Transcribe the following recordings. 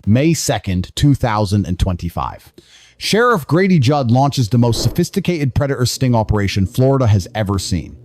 May 2nd, 2025. Sheriff Grady Busted launches the most sophisticated predator sting operation Florida has ever seen.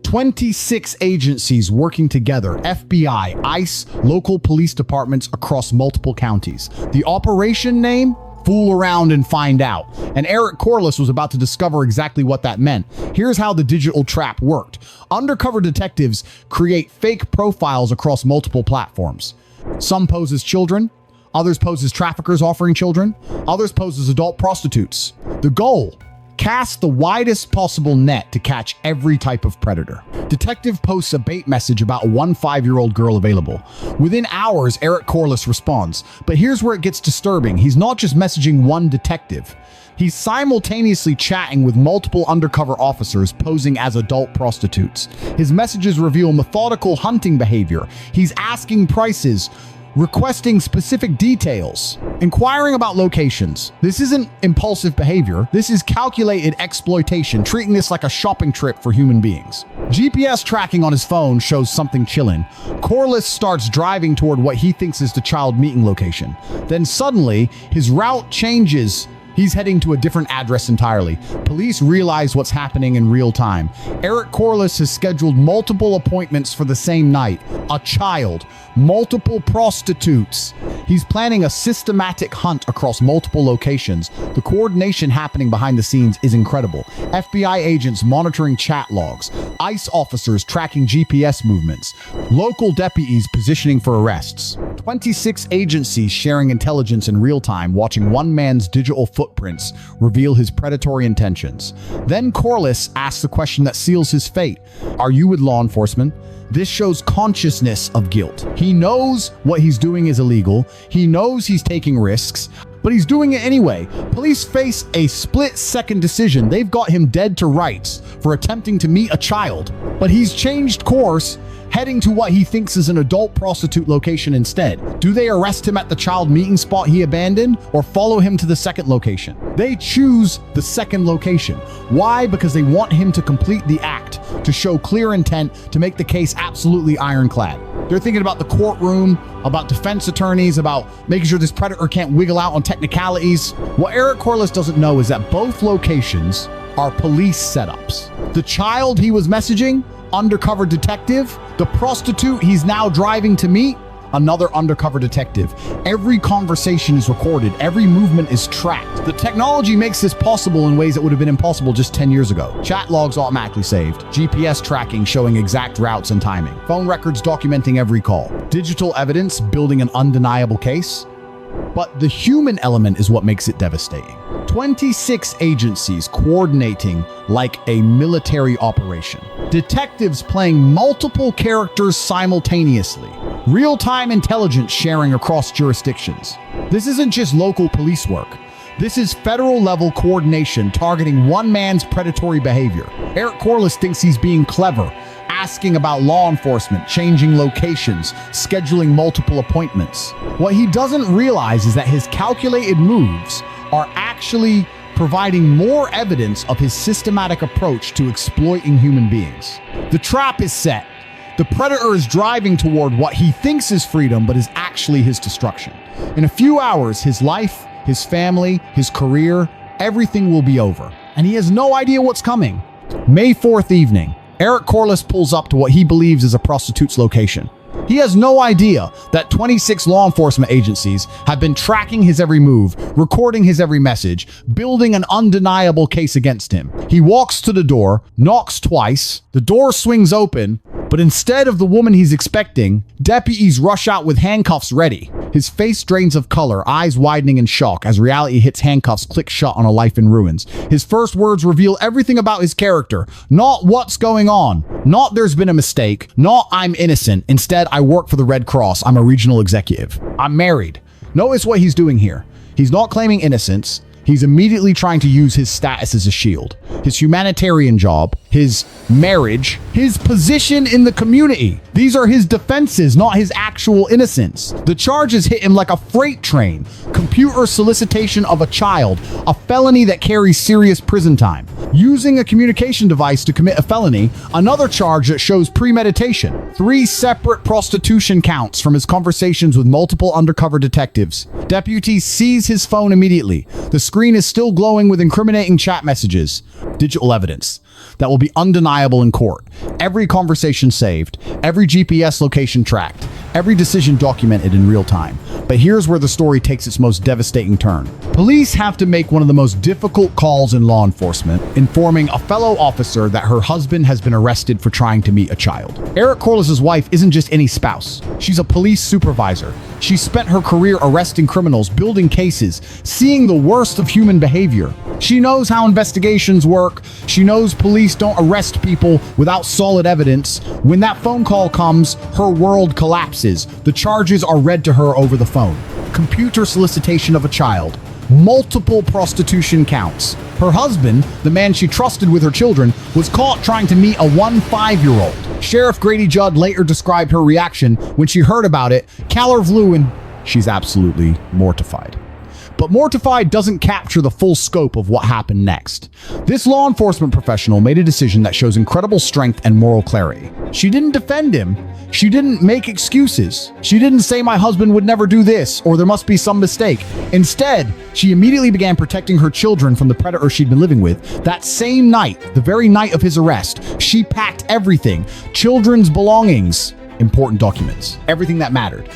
26 agencies working together, FBI, ICE, local police departments across multiple counties. The operation name? Fool around and find out. And Eric Corliss was about to discover exactly what that meant. Here's how the digital trap worked. Undercover detectives create fake profiles across multiple platforms. Some pose as children, others pose as traffickers offering children, others pose as adult prostitutes. The goal? Cast the widest possible net to catch every type of predator. Detective posts a bait message about one 5-year-old girl available. Within hours, Eric Corliss responds. But here's where it gets disturbing. He's not just messaging one detective. He's simultaneously chatting with multiple undercover officers posing as adult prostitutes. His messages reveal methodical hunting behavior. He's asking prices, requesting specific details, inquiring about locations. This isn't impulsive behavior. This is calculated exploitation, treating this like a shopping trip for human beings. GPS tracking on his phone shows something chilling. Corliss starts driving toward what he thinks is the child meeting location. Then suddenly, his route changes. He's heading to a different address entirely. Police realize what's happening in real time. Eric Corliss has scheduled multiple appointments for the same night. A child, multiple prostitutes. He's planning a systematic hunt across multiple locations. The coordination happening behind the scenes is incredible. FBI agents monitoring chat logs, ICE officers tracking GPS movements, local deputies positioning for arrests. 26 agencies sharing intelligence in real time, watching one man's digital footprints reveal his predatory intentions. Then Corliss asks the question that seals his fate. Are you with law enforcement? This shows consciousness of guilt. He knows what he's doing is illegal. He knows he's taking risks, but he's doing it anyway. Police face a split-second decision. They've got him dead to rights for attempting to meet a child, but he's changed course, heading to what he thinks is an adult prostitute location instead. Do they arrest him at the child meeting spot he abandoned or follow him to the second location? They choose the second location. Why? Because they want him to complete the act, to show clear intent, to make the case absolutely ironclad. They're thinking about the courtroom, about defense attorneys, about making sure this predator can't wiggle out on technicalities. What Eric Corliss doesn't know is that both locations are police setups. The child he was messaging, undercover detective. The prostitute he's now driving to meet, another undercover detective. Every conversation is recorded. Every movement is tracked. The technology makes this possible in ways that would have been impossible just 10 years ago. Chat logs automatically saved. GPS tracking showing exact routes and timing. Phone records documenting every call. Digital evidence building an undeniable case. But the human element is what makes it devastating. 26 agencies coordinating like a military operation. Detectives playing multiple characters simultaneously. Real-time intelligence sharing across jurisdictions. This isn't just local police work. This is federal-level coordination targeting one man's predatory behavior. Eric Corliss thinks he's being clever, asking about law enforcement, changing locations, scheduling multiple appointments. What he doesn't realize is that his calculated moves are actually providing more evidence of his systematic approach to exploiting human beings. The trap is set. The predator is driving toward what he thinks is freedom, but is actually his destruction. In a few hours, his life, his family, his career, everything will be over. And he has no idea what's coming. May 4th evening, Eric Corliss pulls up to what he believes is a prostitute's location. He has no idea that 26 law enforcement agencies have been tracking his every move, recording his every message, building an undeniable case against him. He walks to the door, knocks twice, the door swings open, but instead of the woman he's expecting, deputies rush out with handcuffs ready. His face drains of color, eyes widening in shock as reality hits handcuffs click shut on a life in ruins. His first words reveal everything about his character. Not what's going on. Not there's been a mistake. Not I'm innocent. Instead, I work for the Red Cross. I'm a regional executive. I'm married. Notice what he's doing here. He's not claiming innocence. He's immediately trying to use his status as a shield. His humanitarian job, his marriage, his position in the community. These are his defenses, not his actual innocence. The charges hit him like a freight train. Computer solicitation of a child, a felony that carries serious prison time. Using a communication device to commit a felony, another charge that shows premeditation. 3 separate prostitution counts from his conversations with multiple undercover detectives. Deputies seize his phone immediately. The screen is still glowing with incriminating chat messages. Digital evidence that will be undeniable in court. Every conversation saved, every GPS location tracked, every decision documented in real time. But here's where the story takes its most devastating turn. Police have to make one of the most difficult calls in law enforcement, informing a fellow officer that her husband has been arrested for trying to meet a child. Eric Corliss's wife isn't just any spouse. She's a police supervisor. She spent her career arresting criminals, building cases, seeing the worst of human behavior. She knows how investigations work. She knows police don't arrest people without solid evidence. When that phone call comes, her world collapses. The charges are read to her over the phone. Computer solicitation of a child. Multiple prostitution counts. Her husband, the man she trusted with her children, was caught trying to meet a 5-year-old. Sheriff Grady Judd later described her reaction when she heard about it. Caller flew and she's absolutely mortified. But mortified doesn't capture the full scope of what happened next. This law enforcement professional made a decision that shows incredible strength and moral clarity. She didn't defend him. She didn't make excuses. She didn't say my husband would never do this or there must be some mistake. Instead, she immediately began protecting her children from the predator she'd been living with. That same night, the very night of his arrest, she packed everything, children's belongings, important documents, everything that mattered.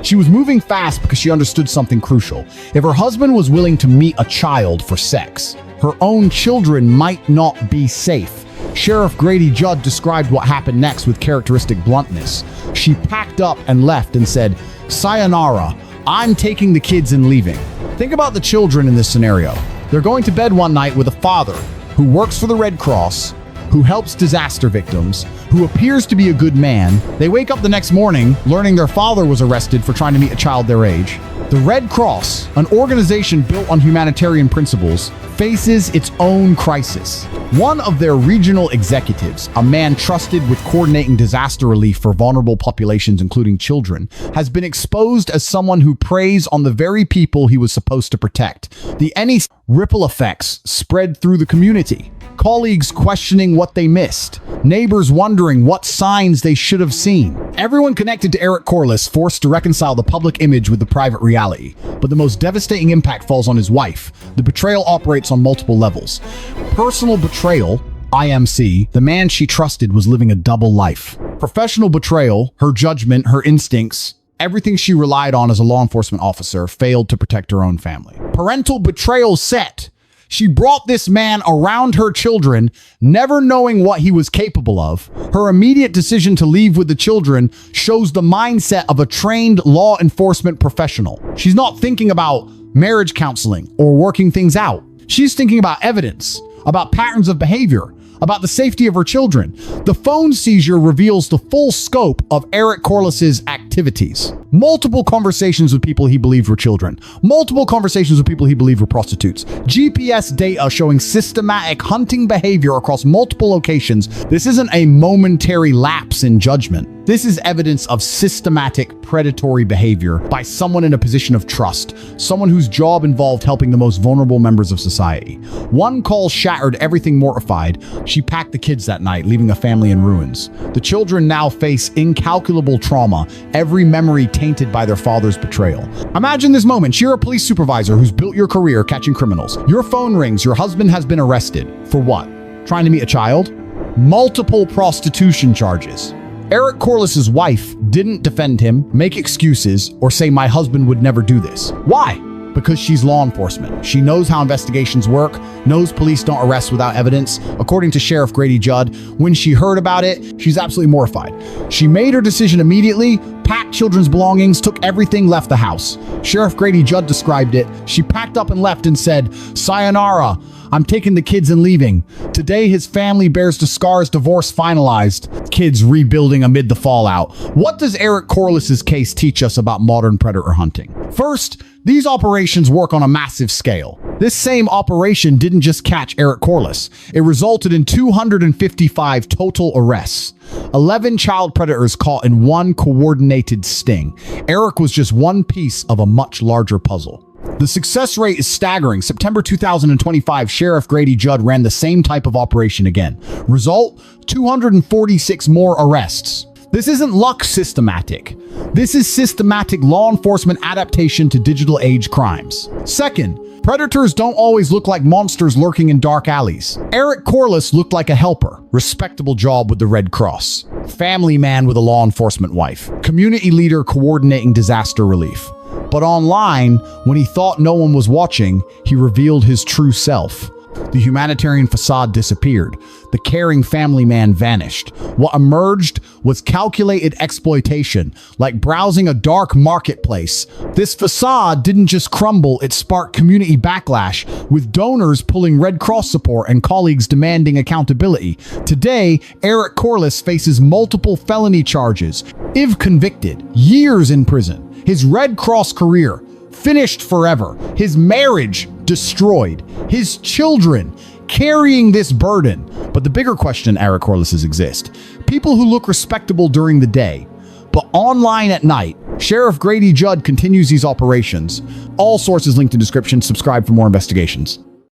She was moving fast because she understood something crucial. If her husband was willing to meet a child for sex, her own children might not be safe. Sheriff Grady Judd described what happened next with characteristic bluntness. She packed up and left and said, "Sayonara, I'm taking the kids and leaving." Think about the children in this scenario. They're going to bed one night with a father who works for the Red Cross, who helps disaster victims, who appears to be a good man. They wake up the next morning learning their father was arrested for trying to meet a child their age. The Red Cross, an organization built on humanitarian principles, faces its own crisis. One of their regional executives, a man trusted with coordinating disaster relief for vulnerable populations, including children, has been exposed as someone who preys on the very people he was supposed to protect. The NEC ripple effects spread through the community. Colleagues questioning what they missed. Neighbors wondering what signs they should have seen. Everyone connected to Eric Corliss forced to reconcile the public image with the private reality. But the most devastating impact falls on his wife. The betrayal operates on multiple levels. Personal betrayal, IMC, the man she trusted was living a double life. Professional betrayal, her judgment, her instincts, everything she relied on as a law enforcement officer failed to protect her own family. Parental betrayal set. She brought this man around her children, never knowing what he was capable of. Her immediate decision to leave with the children shows the mindset of a trained law enforcement professional. She's not thinking about marriage counseling or working things out. She's thinking about evidence, about patterns of behavior, about the safety of her children. The phone seizure reveals the full scope of Eric Corliss's activities. Multiple conversations with people he believed were children. Multiple conversations with people he believed were prostitutes. GPS data showing systematic hunting behavior across multiple locations. This isn't a momentary lapse in judgment. This is evidence of systematic predatory behavior by someone in a position of trust, someone whose job involved helping the most vulnerable members of society. One call shattered everything. Mortified, she packed the kids that night, leaving a family in ruins. The children now face incalculable trauma, every memory tainted by their father's betrayal. Imagine this moment. You're a police supervisor who's built your career catching criminals. Your phone rings. Your husband has been arrested. For what? Trying to meet a child? Multiple prostitution charges. Eric Corliss's wife didn't defend him, make excuses, or say my husband would never do this. Why? Because she's law enforcement. She knows how investigations work, knows police don't arrest without evidence. According to Sheriff Grady Judd, when she heard about it, she's absolutely mortified. She made her decision immediately, packed children's belongings, took everything, left the house. Sheriff Grady Judd described it. She packed up and left and said, "Sayonara, I'm taking the kids and leaving." Today, his family bears the scars, divorce finalized, kids rebuilding amid the fallout. What does Eric Corliss's case teach us about modern predator hunting? First, these operations work on a massive scale. This same operation didn't just catch Eric Corliss. It resulted in 255 total arrests. 11 child predators caught in one coordinated sting. Eric was just one piece of a much larger puzzle. The success rate is staggering. September 2025, Sheriff Grady Judd ran the same type of operation again. Result, 246 more arrests. This isn't luck systematic. This is systematic law enforcement adaptation to digital age crimes. Second, predators don't always look like monsters lurking in dark alleys. Eric Corliss looked like a helper. Respectable job with the Red Cross. Family man with a law enforcement wife. Community leader coordinating disaster relief. But online, when he thought no one was watching, he revealed his true self. The humanitarian facade disappeared. The caring family man vanished. What emerged was calculated exploitation, like browsing a dark marketplace. This facade didn't just crumble, it sparked community backlash, with donors pulling Red Cross support and colleagues demanding accountability. Today, Eric Corliss faces multiple felony charges. If convicted, years in prison. His Red Cross career finished forever. His marriage destroyed. His children carrying this burden. But the bigger question, Eric Corliss's exist. People who look respectable during the day, but online at night. Sheriff Grady Judd continues these operations. All sources linked in description. Subscribe for more investigations.